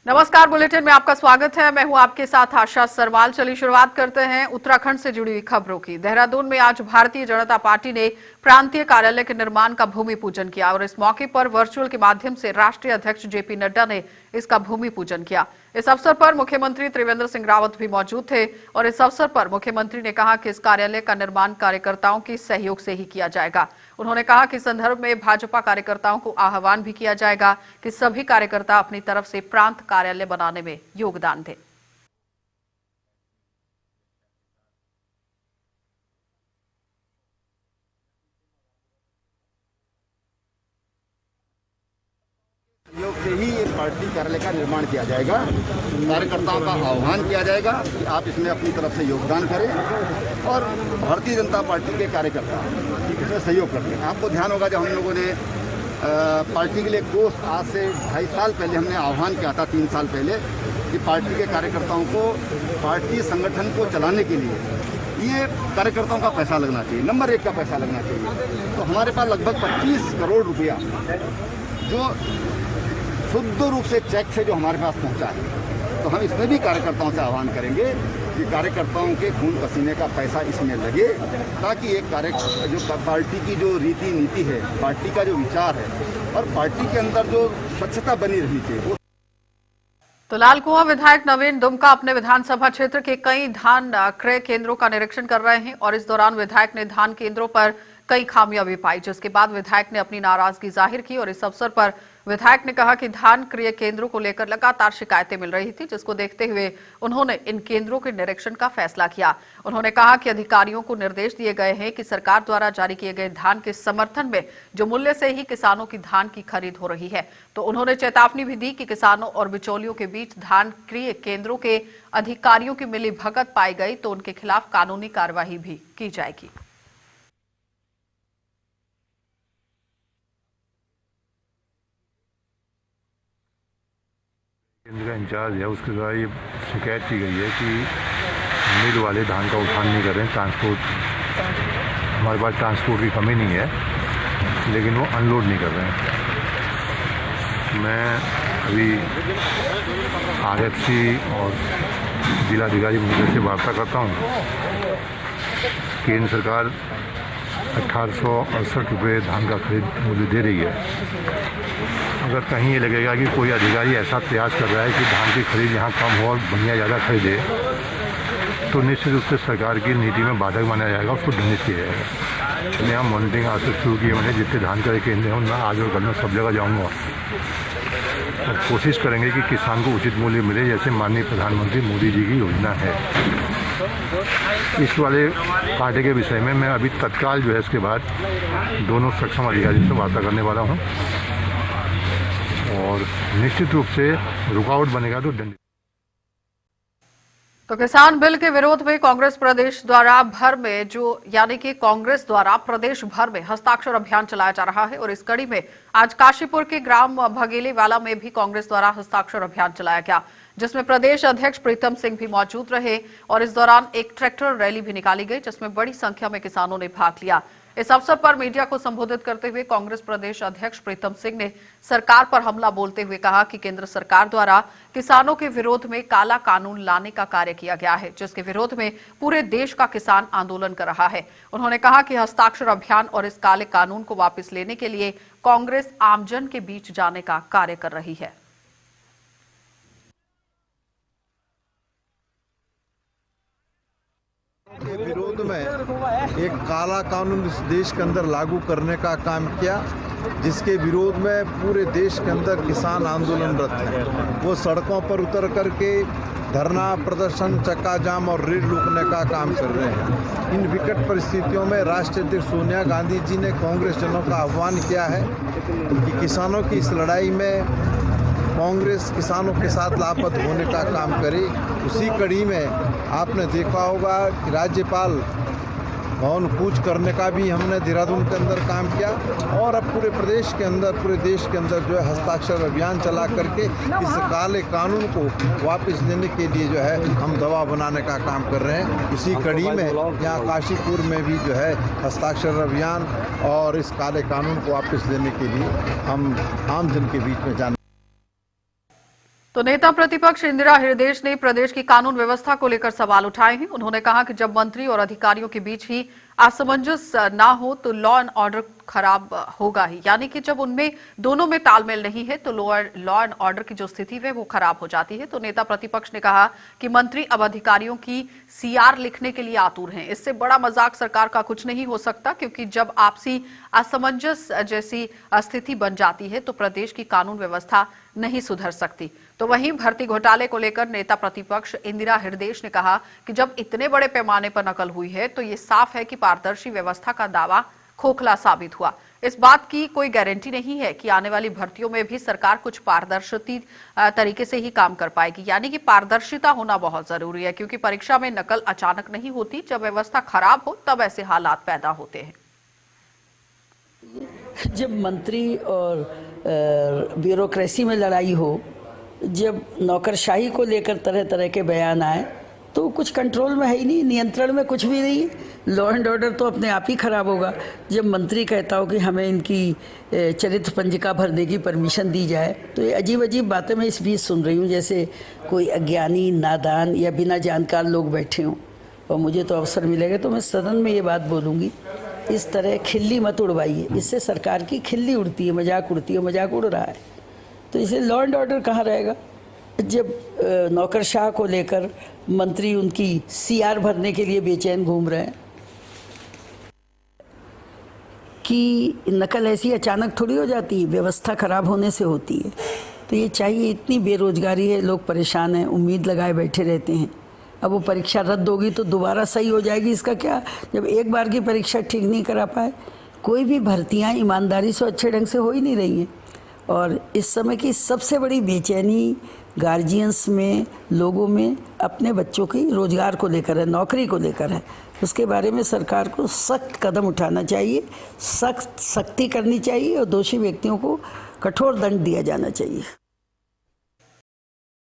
नमस्कार, बुलेटिन में आपका स्वागत है। मैं हूं आपके साथ आशा सरवाल। चलिए शुरुआत करते हैं उत्तराखंड से जुड़ी हुई खबरों की। देहरादून में आज भारतीय जनता पार्टी ने प्रांतीय कार्यालय के निर्माण का भूमि पूजन किया और इस मौके पर वर्चुअल के माध्यम से राष्ट्रीय अध्यक्ष जेपी नड्डा ने इसका भूमि पूजन किया। इस अवसर पर मुख्यमंत्री त्रिवेंद्र सिंह रावत भी मौजूद थे और इस अवसर पर मुख्यमंत्री ने कहा कि इस कार्यालय का निर्माण कार्यकर्ताओं के सहयोग से ही किया जाएगा। उन्होंने कहा कि इस संदर्भ में भाजपा कार्यकर्ताओं को आह्वान भी किया जाएगा कि सभी कार्यकर्ता अपनी तरफ से प्रांत कार्यालय बनाने में योगदान दें। सहयोग से ही ये पार्टी कार्यालय का निर्माण किया जाएगा। कार्यकर्ताओं का आह्वान किया जाएगा कि आप इसमें अपनी तरफ से योगदान करें और भारतीय जनता पार्टी के कार्यकर्ता इसमें सहयोग करते हैं। आपको ध्यान होगा जब हम लोगों ने पार्टी के लिए कोष आज से 2.5 साल पहले हमने आह्वान किया था, 3 साल पहले, कि पार्टी के कार्यकर्ताओं को पार्टी संगठन को चलाने के लिए ये कार्यकर्ताओं का पैसा लगना चाहिए, नंबर 1 का पैसा लगना चाहिए। तो हमारे पास लगभग 25 करोड़ रुपया जो शुद्ध रूप से चेक से जो हमारे पास पहुंचा है, तो हम इसमें भी कार्यकर्ताओं से आह्वान करेंगे कि कार्यकर्ताओं के खून पसीने का पैसा इसमें लगे, ताकि एक जो पार्टी की जो रीति नीति है, पार्टी का जो विचार है और पार्टी के अंदर जो स्वच्छता बनी रहनी चाहिए। तो लालकुआं विधायक नवीन दुमका अपने विधानसभा क्षेत्र के कई धान क्रय केंद्रों का निरीक्षण कर रहे हैं और इस दौरान विधायक ने धान केंद्रों पर कई खामियां भी पाई, जिसके बाद विधायक ने अपनी नाराजगी जाहिर की और इस अवसर पर विधायक ने कहा कि धान क्रय केंद्रों को लेकर लगातार शिकायतें मिल रही थी, जिसको देखते हुए उन्होंने इन केंद्रों के निरीक्षण का फैसला किया। उन्होंने कहा कि अधिकारियों को निर्देश दिए गए हैं कि सरकार द्वारा जारी किए गए धान के समर्थन में जो मूल्य से ही किसानों की धान की खरीद हो रही है। तो उन्होंने चेतावनी भी दी कि किसानों और बिचौलियों के बीच धान क्रय केंद्रों के अधिकारियों की मिलीभगत पाई गई तो उनके खिलाफ कानूनी कार्रवाई भी की जाएगी। केंद्र का इंचार्ज है, उसके द्वारा ये शिकायत की गई है कि मिल वाले धान का उठान नहीं कर रहे हैं। ट्रांसपोर्ट, हमारे पास ट्रांसपोर्ट की कमी नहीं है, लेकिन वो अनलोड नहीं कर रहे हैं। मैं अभी RFC और जिलाधिकारी महोदय से वार्ता करता हूँ। केंद्र सरकार 1868 रुपये धान का खरीद मूल्य दे रही है। अगर कहीं ये लगेगा कि कोई अधिकारी ऐसा प्रयास कर रहा है कि धान की खरीद यहाँ कम हो और बढ़िया ज़्यादा खरीदे, तो निश्चित रूप से सरकार की नीति में बाधक माना जाएगा, उसको दंडित किया जाएगा। यहाँ मॉनिटरिंग आज से शुरू की है मैंने, जितने धान क्रय केंद्र हैं मैं आज और कल में सब जगह जाऊँगा और कोशिश करेंगे कि किसान को उचित मूल्य मिले, जैसे माननीय प्रधानमंत्री मोदी जी की योजना है। इस वाले कांटे के विषय में मैं अभी तत्काल जो है इसके बाद दोनों सक्षम अधिकारियों से वार्ता करने वाला हूँ और निश्चित रूप से रुकावट बनेगा तो दंड। तो किसान बिल के विरोध में कांग्रेस प्रदेश द्वारा भर में कांग्रेस द्वारा प्रदेश भर में हस्ताक्षर अभियान चलाया जा रहा है और इस कड़ी में आज काशीपुर के ग्राम भगेलीवाला में भी कांग्रेस द्वारा हस्ताक्षर अभियान चलाया गया, जिसमें प्रदेश अध्यक्ष प्रीतम सिंह भी मौजूद रहे और इस दौरान एक ट्रैक्टर रैली भी निकाली गई, जिसमें बड़ी संख्या में किसानों ने भाग लिया। इस अवसर पर मीडिया को संबोधित करते हुए कांग्रेस प्रदेश अध्यक्ष प्रीतम सिंह ने सरकार पर हमला बोलते हुए कहा कि केंद्र सरकार द्वारा किसानों के विरोध में काला कानून लाने का कार्य किया गया है, जिसके विरोध में पूरे देश का किसान आंदोलन कर रहा है। उन्होंने कहा कि हस्ताक्षर अभियान और इस काले कानून को वापस लेने के लिए कांग्रेस आमजन के बीच जाने का कार्य कर रही है। के विरोध में एक काला कानून इस देश के अंदर लागू करने का काम किया, जिसके विरोध में पूरे देश के अंदर किसान आंदोलनरत हैं। वो सड़कों पर उतर करके धरना प्रदर्शन, चक्का जाम और रेल रोकने का काम कर रहे हैं। इन विकट परिस्थितियों में राष्ट्रीय अध्यक्ष सोनिया गांधी जी ने कांग्रेस जनों का आह्वान किया है कि किसानों की इस लड़ाई में कांग्रेस किसानों के साथ लापत होने का काम करे। उसी कड़ी में आपने देखा होगा कि राज्यपाल भवन कूच करने का भी हमने देहरादून के अंदर काम किया और अब पूरे प्रदेश के अंदर, पूरे देश के अंदर जो है हस्ताक्षर अभियान चला करके इस काले कानून को वापस लेने के लिए जो है हम दवा बनाने का काम कर रहे हैं। उसी कड़ी में यहाँ काशीपुर में भी जो है हस्ताक्षर अभियान और इस काले कानून को वापस लेने के लिए हम आम जन के बीच में जाने। तो नेता प्रतिपक्ष इंदिरा हृदयेश ने प्रदेश की कानून व्यवस्था को लेकर सवाल उठाए हैं। उन्होंने कहा कि जब मंत्री और अधिकारियों के बीच ही असमंजस ना हो तो लॉ एंड ऑर्डर खराब होगा ही, यानी कि जब उनमें दोनों में तालमेल नहीं है तो लॉ एंड ऑर्डर की जो स्थिति है वो खराब हो जाती है। तो नेता प्रतिपक्ष ने कहा कि मंत्री अब अधिकारियों की सीआर लिखने के लिए आतुर हैं। इससे बड़ा मजाक सरकार का कुछ नहीं हो सकता, क्योंकि जब आपसी असमंजस जैसी स्थिति बन जाती है तो प्रदेश की कानून व्यवस्था नहीं सुधर सकती। तो वहीं भर्ती घोटाले को लेकर नेता प्रतिपक्ष इंदिरा हृदयेश ने कहा कि जब इतने बड़े पैमाने पर नकल हुई है तो ये साफ है कि पारदर्शी व्यवस्था का दावा खोखला साबित हुआ। इस बात की कोई गारंटी नहीं है कि आने वाली भर्तियों में भी सरकार कुछ पारदर्शी तरीके से ही काम कर पाएगी, यानी कि पारदर्शिता होना बहुत जरूरी है, क्योंकि परीक्षा में नकल अचानक नहीं होती। जब व्यवस्था खराब हो तब ऐसे हालात पैदा होते हैं। जब मंत्री और ब्यूरोक्रेसी में लड़ाई हो, जब नौकरशाही को लेकर तरह तरह के बयान आए तो कुछ कंट्रोल में है ही नहीं, नियंत्रण में कुछ भी नहीं। लॉ एंड ऑर्डर तो अपने आप ही खराब होगा। जब मंत्री कहता हो कि हमें इनकी चरित्र पंजिका भरने की परमिशन दी जाए, तो ये अजीब अजीब बातें मैं इस बीच सुन रही हूँ, जैसे कोई अज्ञानी, नादान या बिना जानकार लोग बैठे हों। और मुझे तो अवसर मिलेगा तो मैं सदन में ये बात बोलूँगी, इस तरह खिल्ली मत उड़वाइए, इससे सरकार की खिल्ली उड़ती है, मजाक उड़ती है, मजाक उड़ रहा है। तो इसे लॉ एंड ऑर्डर कहाँ रहेगा जब नौकरशाह को लेकर मंत्री उनकी सीआर भरने के लिए बेचैन घूम रहे हैं। कि नकल ऐसी अचानक थोड़ी हो जाती है, व्यवस्था खराब होने से होती है। तो ये चाहिए, इतनी बेरोजगारी है, लोग परेशान हैं, उम्मीद लगाए बैठे रहते हैं। अब वो परीक्षा रद्द होगी तो दोबारा सही हो जाएगी, इसका क्या? जब एक बार की परीक्षा ठीक नहीं करा पाए, कोई भी भर्तियां ईमानदारी से अच्छे ढंग से हो ही नहीं रही हैं। और इस समय की सबसे बड़ी बेचैनी गार्जियंस में, लोगों में अपने बच्चों की रोजगार को लेकर है, नौकरी को लेकर है। उसके बारे में सरकार को सख्त कदम उठाना चाहिए, सख्ती करनी चाहिए और दोषी व्यक्तियों को कठोर दंड दिया जाना चाहिए।